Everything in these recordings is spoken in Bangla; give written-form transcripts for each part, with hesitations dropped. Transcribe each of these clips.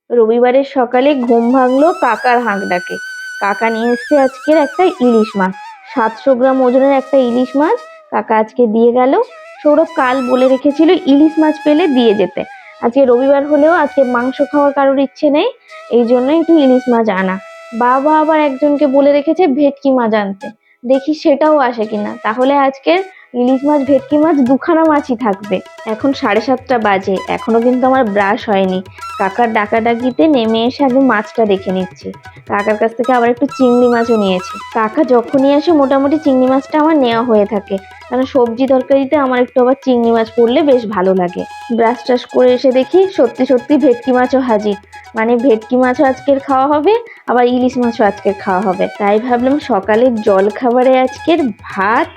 রবিবারের সকালে ঘুম ভাঙলো কাকার হাঁক ডাকে। কাকা নিয়ে এসছে আজকের একটা ইলিশ মাছ, 700 গ্রাম ওজনের একটা ইলিশ মাছ কাকা আজকে দিয়ে গেল। সৌরভ কাল বলে রেখেছিল ইলিশ মাছ পেলে দিয়ে যেতে। আজকে রবিবার হলেও আজকে মাংস খাওয়ার কারোর ইচ্ছে নেই, এই জন্য একটু ইলিশ মাছ আনা। বাবা আবার একজনকে বলে রেখেছে ভেটকি মাছ আনতে, দেখি সেটাও আসে কিনা। তাহলে আজকের ইলিশ মাছ ভেটকি মাছ দুখানা মাছই থাকবে। এখন 7:30 বাজে, এখনো কিন্তু আমার ব্রাশ হয়নি। কাকার ডাকাডাকিতে নেমে এসে আগে মাছটা দেখে নিচ্ছি। কাকার কাছ থেকে আবার একটু চিংড়ি মাছও নিয়েছি। কাকা যখনই আসে মোটামুটি চিংড়ি মাছটা আমার নেওয়া হয়ে থাকে, কারণ সবজি তরকারিতে আমার একটু আবার চিংড়ি মাছ পড়লে বেশ ভালো লাগে। ব্রাশ টাশ করে এসে দেখি সত্যি সত্যি ভেটকি মাছও হাজির। মানে ভেটকি মাছও আজকের খাওয়া হবে, আবার ইলিশ মাছও আজকের খাওয়া হবে। তাই ভাবলাম সকালের জল খাবারে আজকের ভাত,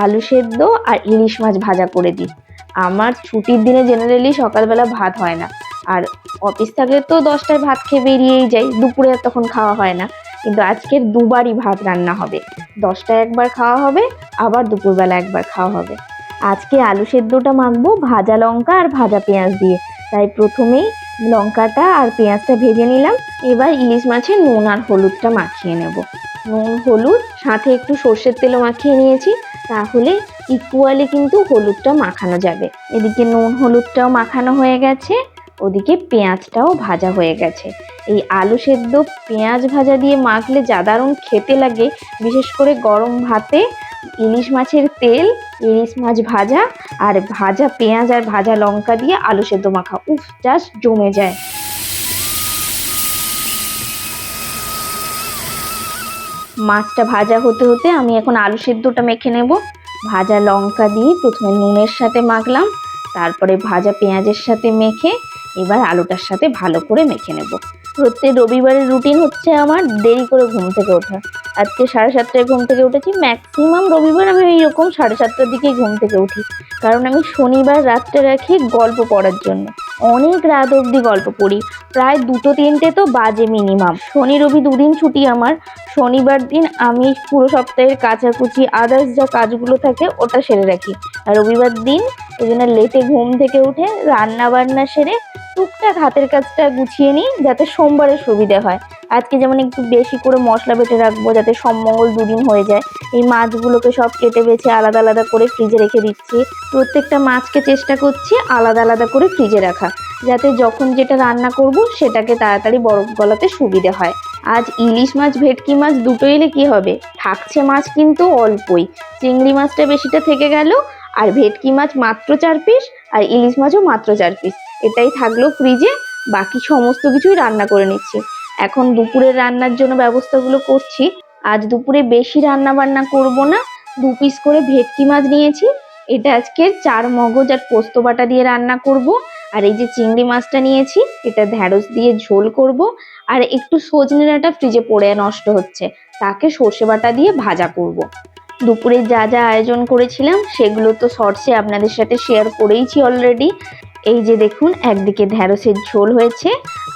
আলু সেদ্ধ আর ইলিশ মাছ ভাজা করে দিই। আমার ছুটির দিনে জেনারেলি সকালবেলা ভাত হয় না, আর অফিস থাকলে তো 10টায় ভাত খেয়ে বেরিয়েই যাই, দুপুরে আর তখন খাওয়া হয় না। কিন্তু আজকের দুবারই ভাত রান্না হবে, 10টায় একবার খাওয়া হবে, আবার দুপুরবেলা একবার খাওয়া হবে। আজকে আলু সেদ্ধটা মাখবো ভাজা লঙ্কা আর ভাজা পেঁয়াজ দিয়ে, তাই প্রথমেই লঙ্কাটা আর পেঁয়াজটা ভেজে নিলাম। এবার ইলিশ মাছের নুন আর হলুদটা মাখিয়ে নেব। নুন হলুদ সাথে একটু সর্ষের তেলও মাখিয়ে নিয়েছি, তাহলে ইকুয়ালি কিন্তু হলুদটা মাখানো যাবে। এদিকে নুন হলুদটাও মাখানো হয়ে গেছে, ওদিকে পেঁয়াজটাও ভাজা হয়ে গেছে। এই আলু সেদ্ধ পেঁয়াজ ভাজা দিয়ে মাখলে যা দারুণ খেতে লাগে, বিশেষ করে গরম ভাতে ইলিশ মাছের তেল, ইলিশ মাছ ভাজা আর ভাজা পেঁয়াজ আর ভাজা লঙ্কা দিয়ে আলু সেদ্ধ মাখা, উফ, জাস্ট জমে যায়। মাছটা ভাজা হতে হতে আমি এখন আলু সেদ্ধটা মেখে নেব। ভাজা লঙ্কা দিয়ে প্রথমে নুনের সাথে মাখলাম, তারপরে ভাজা পেঁয়াজের সাথে মেখে এবার আলুটার সাথে ভালো করে মেখে নেব। প্রত্যেক রবিবারের রুটিন হচ্ছে আমার দেরি করে ঘুম থেকে ওঠা। আজকে 7:30টায় ঘুম থেকে উঠেছি। ম্যাক্সিমাম রবিবার আমি এইরকম 7:30টার দিকে ঘুম থেকে উঠি, কারণ আমি শনিবার রাতটা রাখি গল্প পড়ার জন্য। অনেক রাত অবধি গল্প পড়ি, প্রায় 2-3টে তো বাজে মিনিমাম। শনি রবি দুদিন ছুটি আমার। শনিবার দিন আমি পুরো সপ্তাহের কাচাকুচি আদার্স যা কাজগুলো থাকে ওটা সেরে রাখি, আর রবিবার দিন ওই জন্য লেটে ঘুম থেকে উঠে রান্না বান্না সেরে টুকটাক হাতের কাজটা গুছিয়ে নিই, যাতে সোমবারের সুবিধে হয়। আজকে যেমন একটু বেশি করে মশলা বেটে রাখবো, যাতে সোম মঙ্গল দুদিন হয়ে যায়। এই মাছগুলোকে সব কেটে বেছে আলাদা আলাদা করে ফ্রিজে রেখে দিচ্ছি। প্রত্যেকটা মাছকে চেষ্টা করছি আলাদা আলাদা করে ফ্রিজে রাখা, যাতে যখন যেটা রান্না করব সেটাকে তাড়াতাড়ি বরফ গলাতে সুবিধে হয়। আজ ইলিশ মাছ ভেটকি মাছ দুটো এলে কি হবে, থাকছে মাছ কিন্তু অল্পই। চিংড়ি মাছটা বেশিটা থেকে গেল, আর ভেটকি মাছ মাত্র 4 পিস, আর ইলিশ মাছও মাত্র 4 পিস, এটাই থাকলো ফ্রিজে। বাকি সমস্ত কিছুই রান্না করে নিচ্ছি। এখন দুপুরের রান্নার জন্য ব্যবস্থাগুলো করছি। আজ দুপুরে বেশি রান্না বান্না করব না, 2 পিস করে ভেটকি মাছ নিয়েছি। এটা আজকে 4 মগজ আর পোস্ত বাটা দিয়ে রান্না করব। আর এই যে চিংড়ি মাছটা নিয়েছি, এটা ঢ্যাঁড়স দিয়ে ঝোল করব। আর একটু সজনে ডাঁটা ফ্রিজে পড়ে নষ্ট হচ্ছে, তাকে সর্ষে বাটা দিয়ে ভাজা করব। দুপুরে যা যা আয়োজন করেছিলাম সেগুলো তো শর্টসে আপনাদের সাথে শেয়ার করেইছি অলরেডি। এই যে দেখুন, একদিকে ঢ্যাঁড়সের ঝোল হয়েছে,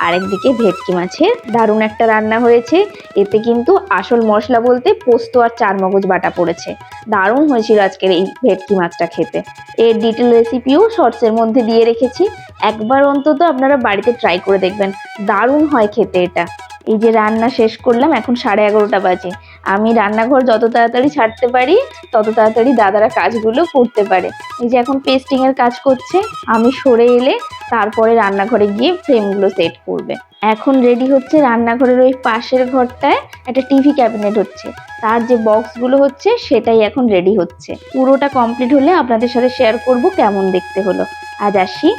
আর একদিকে ভেটকি মাছের দারুণ একটা রান্না হয়েছে। এতে কিন্তু আসল মশলা বলতে পোস্ত আর 4 মগজ বাটা পড়েছে। দারুণ হয়েছিল আজকের এই ভেটকি মাছটা খেতে। এর ডিটেল রেসিপিও শর্টসের মধ্যে দিয়ে রেখেছি, একবার অন্তত আপনারা বাড়িতে ট্রাই করে দেখবেন, দারুণ হয় খেতে এটা। এই যে রান্না শেষ করলাম, এখন 11:30 বাজে। আমি রান্নাঘর যত তাড়াতাড়ি ছাড়তে পারি তত তাড়াতাড়ি দাদারা কাজগুলো করতে পারে। এই যে এখন পেস্টিং এর কাজ করছে, আমি সরে এলে তারপরে রান্নাঘরে গিয়ে ফ্রেমগুলো সেট করবে। এখন রেডি হচ্ছে রান্নাঘরের ওই পাশের ঘরটায় একটা টিভি ক্যাবিনেট হচ্ছে, তার যে বক্সগুলো হচ্ছে সেটাই এখন রেডি হচ্ছে। পুরোটা কমপ্লিট হলে আপনাদের সাথে শেয়ার করব কেমন দেখতে হলো। আজ আসি।